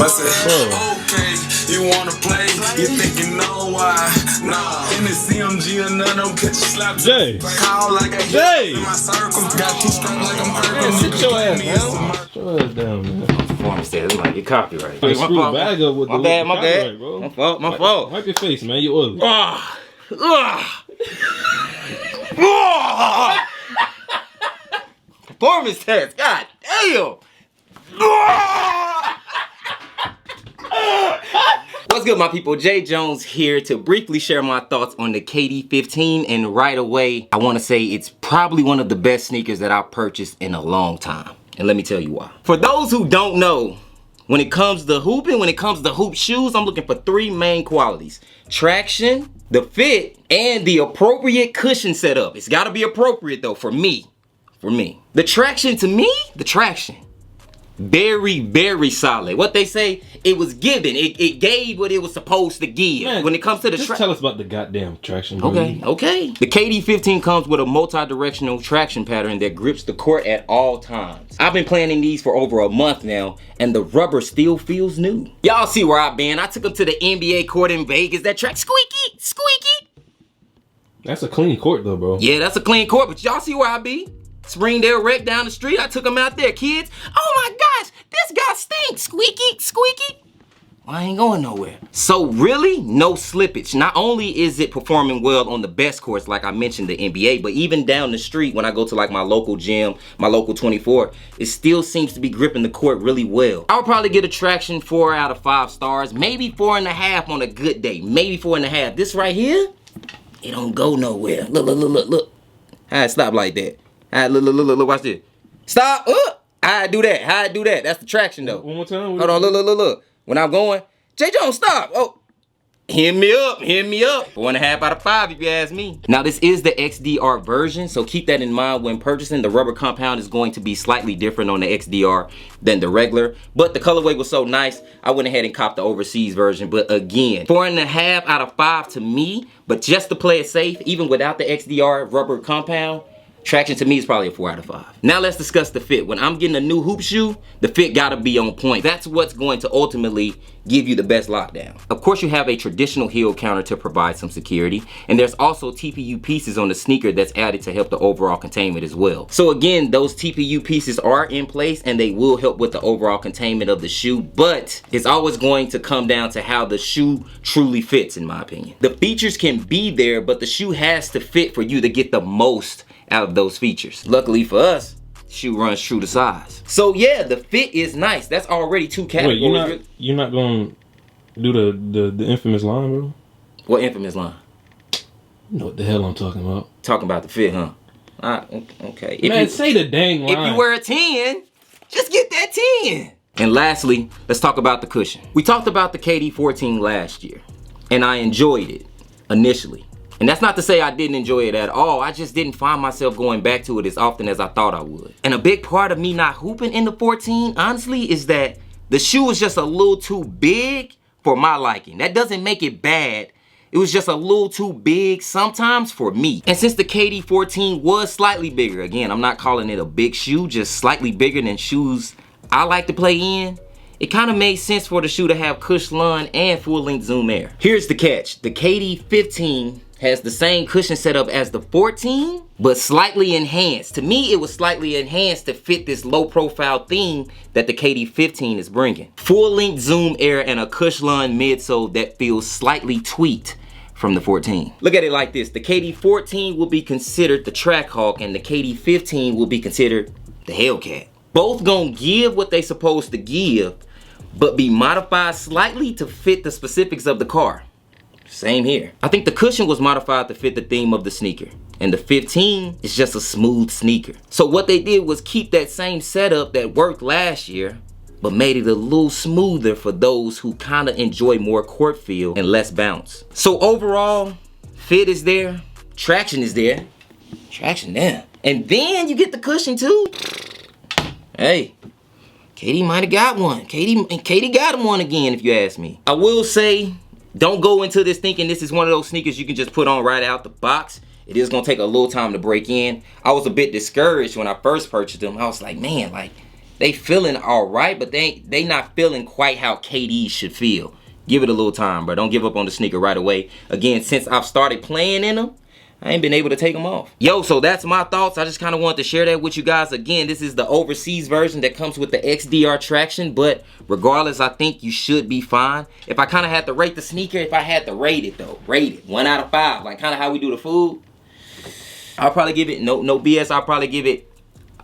I said, okay, you wanna play? You think you know why? Nah, in the CMG or none, don't catch a slap. Jay. Call like a Jay. in my circle. Got two strong like I'm Kirk. Sit your ass down. Sit your ass down, man. Performance there, like your copyright. My fault. Bag up with my the bad, my copyright, bad. Bro. My fault. Wipe your face, man. You oily. Performance test. God damn. What's good, my people? Jay Jones here to briefly share my thoughts on the KD15, and right away I want to say it's probably one of the best sneakers that I've purchased in a long time, and let me tell you why. For those who don't know, when it comes to hooping, when it comes to hoop shoes, I'm looking for three main qualities: traction, the fit, and the appropriate cushion setup. It's got to be appropriate though for me. The traction, to me, very, very solid. What they say, it was given. It gave what it was supposed to give. Man, when it comes to the just tell us about the goddamn traction. Bro. Okay. The KD15 comes with a multi-directional traction pattern that grips the court at all times. I've been playing in these for over a month now, and the rubber still feels new. Y'all see where I've been. I took them to the NBA court in Vegas. That track, squeaky. That's a clean court though, bro. Yeah, that's a clean court, but y'all see where I be. Springdale Rec down the street, I took them out there. Kids, oh my gosh, this guy stinks. Squeaky. Well, I ain't going nowhere. So really, no slippage. Not only is it performing well on the best courts, like I mentioned, the NBA, but even down the street when I go to like my local gym, my local 24, it still seems to be gripping the court really well. I would probably get a traction 4 out of 5 stars, maybe 4.5 on a good day, maybe 4.5. This right here, it don't go nowhere. Look. How it stop like that? Look, watch this. Stop. How I do that? That's the traction though. One more time. Hold on, look. When I'm going, J. Jones, stop. Oh, hit me up. 4.5 out of 5 if you ask me. Now this is the XDR version, so keep that in mind when purchasing. The rubber compound is going to be slightly different on the XDR than the regular, but the colorway was so nice, I went ahead and copped the overseas version. But again, 4.5 out of 5 to me, but just to play it safe, even without the XDR rubber compound, traction to me is probably a 4 out of 5. Now let's discuss the fit. When I'm getting a new hoop shoe, the fit gotta be on point. That's what's going to ultimately give you the best lockdown. Of course, you have a traditional heel counter to provide some security, and there's also TPU pieces on the sneaker that's added to help the overall containment as well. So again, those TPU pieces are in place and they will help with the overall containment of the shoe, but it's always going to come down to how the shoe truly fits, in my opinion. The features can be there, but the shoe has to fit for you to get the most out of those features. Luckily for us, shoe runs true to size. So yeah, the fit is nice. That's already 2 categories. Wait, you're not gonna do the infamous line, bro? What infamous line? You know what the hell I'm talking about. Talking about the fit, huh? Okay. Man, say the dang line. If you wear a 10, just get that 10. And lastly, let's talk about the cushion. We talked about the KD14 last year, and I enjoyed it initially. And that's not to say I didn't enjoy it at all. I just didn't find myself going back to it as often as I thought I would. And a big part of me not hooping in the 14, honestly, is that the shoe was just a little too big for my liking. That doesn't make it bad. It was just a little too big sometimes for me. And since the KD14 was slightly bigger, again, I'm not calling it a big shoe, just slightly bigger than shoes I like to play in, it kind of made sense for the shoe to have cush lung and full-length zoom air. Here's the catch. The KD15 has the same cushion setup as the 14, but slightly enhanced. To me, it was slightly enhanced to fit this low-profile theme that the KD15 is bringing. Full-length zoom air and a cush lung midsole that feels slightly tweaked from the 14. Look at it like this. The KD14 will be considered the Trackhawk, and the KD15 will be considered the Hellcat. Both gonna give what they supposed to give, but be modified slightly to fit the specifics of the car. Same here. I think the cushion was modified to fit the theme of the sneaker, and the 15 is just a smooth sneaker. So what they did was keep that same setup that worked last year, but made it a little smoother for those who kind of enjoy more court feel and less bounce. So overall, fit is there, traction is there, and then you get the cushion too. Hey, KD might have got one. KD got him one again, if you ask me. I will say, don't go into this thinking this is one of those sneakers you can just put on right out the box. It is gonna take a little time to break in. I was a bit discouraged when I first purchased them. I was like, man, like, They feeling all right, but they not feeling quite how KD should feel. Give it a little time, bro. Don't give up on the sneaker right away. Again, since I've started playing in them, I ain't been able to take them off. Yo, so that's my thoughts. I just kind of wanted to share that with you guys. Again, this is the overseas version that comes with the XDR traction, but regardless, I think you should be fine. If I kind of had to rate the sneaker, if I had to rate it though, rate it 1 out of 5, like kind of how we do the food, I'll probably give it, no BS, I'll probably give it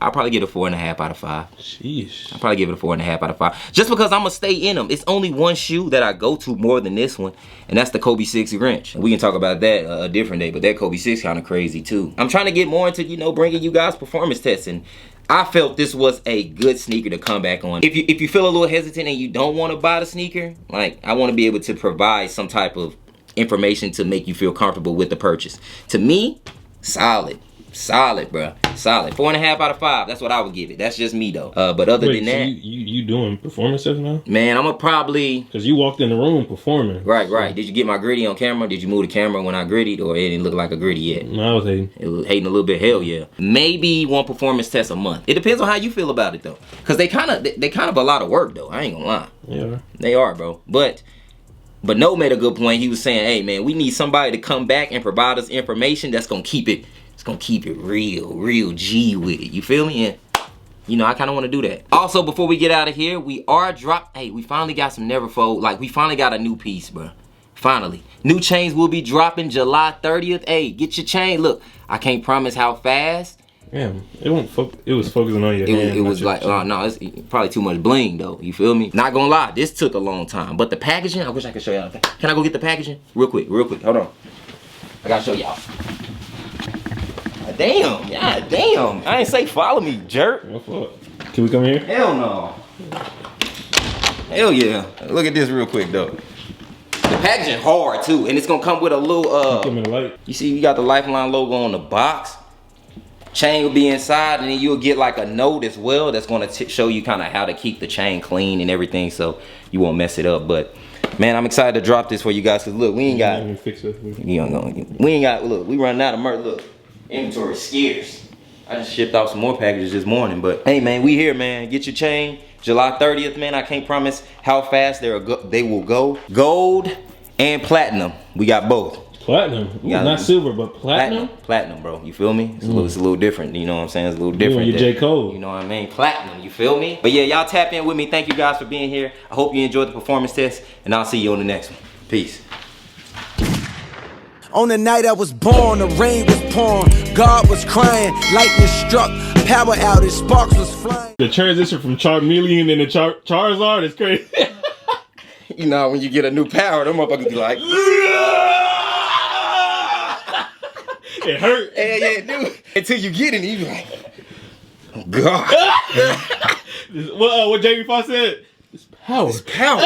a 4.5 out of 5. Sheesh. I'll probably give it a 4.5 out of 5. Just because I'm going to stay in them. It's only one shoe that I go to more than this one, and that's the Kobe 6 Grinch. We can talk about that a different day, but that Kobe 6 kind of crazy too. I'm trying to get more into, you know, bringing you guys performance tests, and I felt this was a good sneaker to come back on. If you feel a little hesitant and you don't want to buy the sneaker, like, I want to be able to provide some type of information to make you feel comfortable with the purchase. To me, solid. Solid, bro. Solid. 4.5 out of 5. That's what I would give it. That's just me though. But other than that, you doing performance tests now? man, I'm gonna probably. Cause you walked in the room performing. Right. Did you get my gritty on camera? Did you move the camera when I grittied, or it didn't look like a gritty yet? No, I was hating. It was hating a little bit. Hell yeah. Maybe one performance test a month. It depends on how you feel about it though. Cause they kind of a lot of work though. I ain't gonna lie. Yeah. They are, bro. But No made a good point. He was saying, hey man, we need somebody to come back and provide us information that's gonna keep it. Gonna keep it real G with it. You feel me? And you know, I kind of want to do that. Also, before we get out of here, we finally got some Neverfold. Like, we finally got a new piece, bro. Finally. New chains will be dropping July 30th. Hey, get your chain. Look, I can't promise how fast. Damn, it was focusing on your hand. It was like, oh no, it's probably too much bling though. You feel me? Not gonna lie, this took a long time. But the packaging, I wish I could show y'all. Can I go get the packaging? Real quick. Hold on. I gotta show y'all. Damn, god damn. I ain't say follow me, jerk. Can we come here? Hell no. Hell yeah. Look at this real quick though. The packaging hard too, and it's gonna come with a little Give me the light. you see you got the Lifeline logo on the box. Chain will be inside, and then you'll get like a note as well that's gonna show you kind of how to keep the chain clean and everything, so you won't mess it up. But man, I'm excited to drop this for you guys, cause look, we ain't got look, we running out of merch. Look, inventory scarce. I just shipped out some more packages this morning, but hey man, we here, man. Get your chain July 30th, man. I can't promise how fast they will go. Gold and platinum, we got both. Platinum, not silver, but platinum. Platinum, bro. You feel me? It's a little different. You know what I'm saying? It's a little different. You J. Cole. You know what I mean? Platinum. You feel me? But yeah, y'all tap in with me. Thank you guys for being here. I hope you enjoyed the performance test, and I'll see you on the next one. Peace. On the night I was born, the rain was pouring, God was crying, lightning struck, power outage, sparks was flying. The transition from Charmeleon into Charizard is crazy. You know, when you get a new power, them motherfuckers be like, it hurt. yeah, dude. Until you get it, you be like, oh God. What Jamie Foxx said? It's power. It's power.